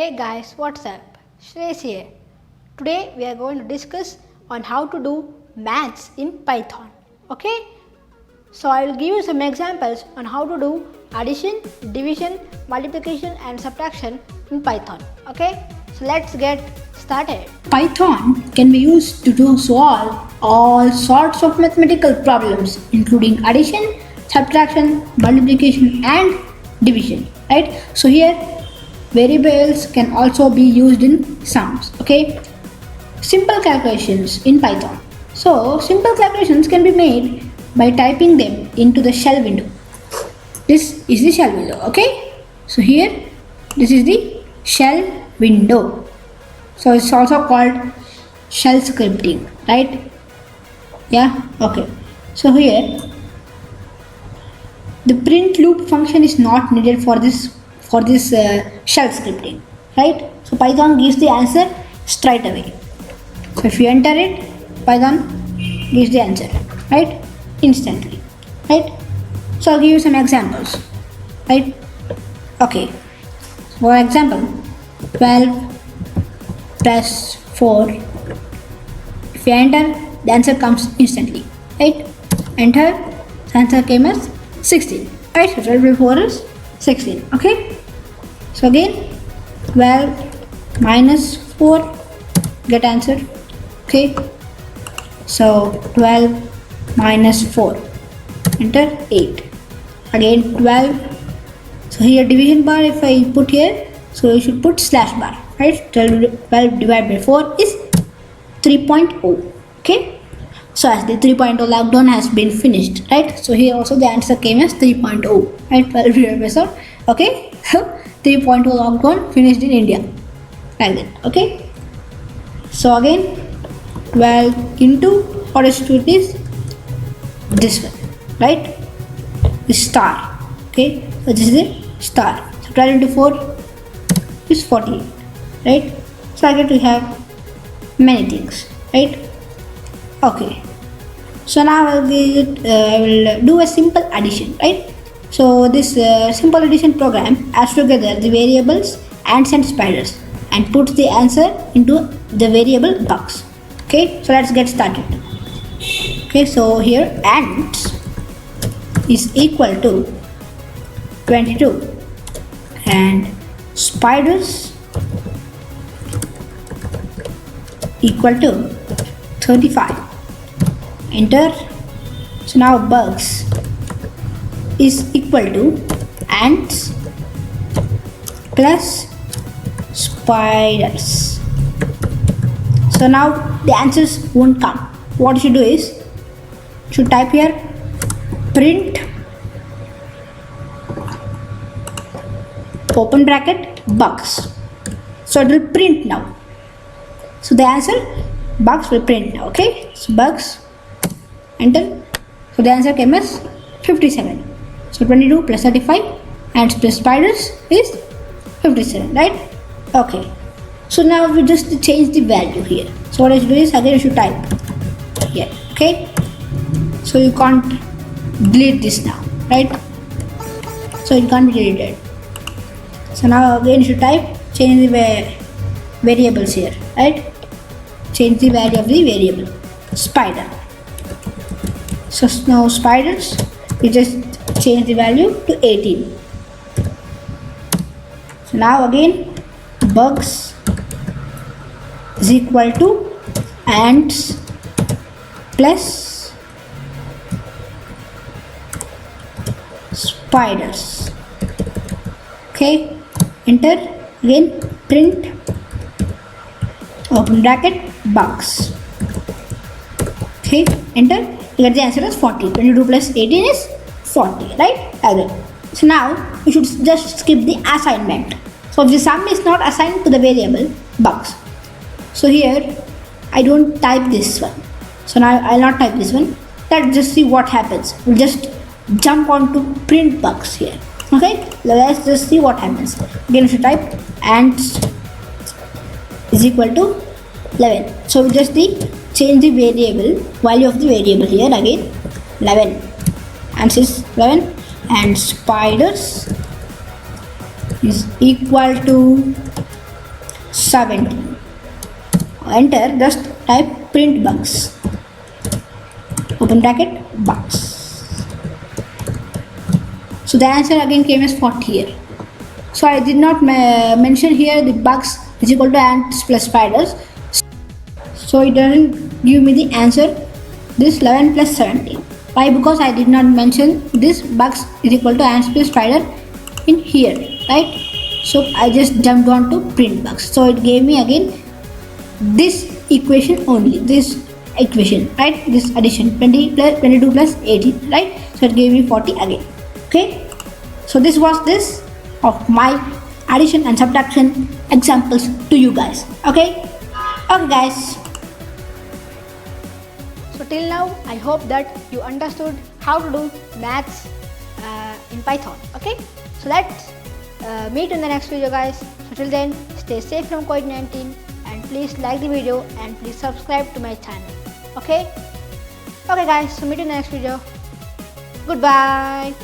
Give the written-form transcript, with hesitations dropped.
Hey guys, what's up? Shreyas here. Today we are going to discuss on how to do maths in Python. Okay? So I will give you some examples on how to do addition, division, multiplication and subtraction in Python. Okay? So let's get started. Python can be used to solve all sorts of mathematical problems including addition, subtraction, multiplication and division. Right? So here variables can also be used in sums. Okay? Simple calculations in Python. So simple calculations can be made by typing them into the shell window. This is the shell window. Okay? So here this is the shell window. So it's also called shell scripting, right? Yeah, okay. So here the print loop function is not needed for this shell scripting, right? So Python gives the answer straight away. So if you enter it, Python gives the answer, right? Instantly, right? So I'll give you some examples, right? Okay. For example, 12 plus 4. If you enter, the answer comes instantly, right? Enter, the answer came as 16, right? So 12 plus 4 is 16, okay? So again, 12 minus 4, get answer, okay? So 12 minus 4, enter 8. Again 12. So here division bar, if I put here, so you should put slash bar, right? 12 divided by 4 is 3.0, okay? So as the 3.0 lockdown has been finished, right? So here also the answer came as 3.0, right? 12 divided by 4, okay? So 3.0 lockdown finished in India, like that, okay? So again 12 into, what is to it is this one, right? The star, okay? So this is the star. So 12 into 4 is 48, right? So I get to have many things, right? Okay. So now I will do a simple addition, right? So this simple addition program adds together the variables ants and spiders and puts the answer into the variable box. Okay, so let's get started. Okay, so here ants is equal to 22 and spiders equal to 35. Enter. So now bugs is equal to ants plus spiders. So now the answers won't come. What you should do is, you should type here print open bracket bugs. So it will print now. So the answer bugs will print now. Okay, so bugs, enter. So the answer came as 57. So 22 plus 35 and plus spiders is 57, right? Okay. So now we just change the value here. So what I should do is, again you should type here. Okay. So you can't delete this now, right? So it can't be deleted. So now again you should type, change the variables here, right? Change the value of the variable spider. So now spiders, we just change the value to 18. So now again bugs is equal to ants plus spiders. Okay, enter. Again print open bracket bugs. Okay, enter. You get the answer as 40. 22 plus 18 is 40, right? Again. So now you should just skip the assignment. So if the sum is not assigned to the variable bugs, so here I don't type this one. So now I'll not type this one. Let's just see what happens. We'll just jump on to print bugs here. Okay, let's just see what happens. Again you should type ants is equal to 11. So we just change the variable value of the variable here. Again 11, ants is 11 and spiders is equal to 17. Enter, just type print bugs. Open bracket, bugs. So the answer again came as 40 here. So I did not mention here the bugs is equal to ants plus spiders. So it doesn't give me the answer this 11 plus 17. Why? Because I did not mention this bugs is equal to ants plus spider in here, right? So I just jumped on to print bugs. So it gave me again this equation only, this equation, right? This addition 20 plus 22 plus 18, right? So it gave me 40 again. Okay. So this was this of my addition and subtraction examples to you guys. Okay. Okay guys. So till now, I hope that you understood how to do maths in Python. Okay, so let's meet in the next video, guys. So till then, stay safe from COVID-19 and please like the video and please subscribe to my channel. Okay, guys. So meet in the next video. Goodbye.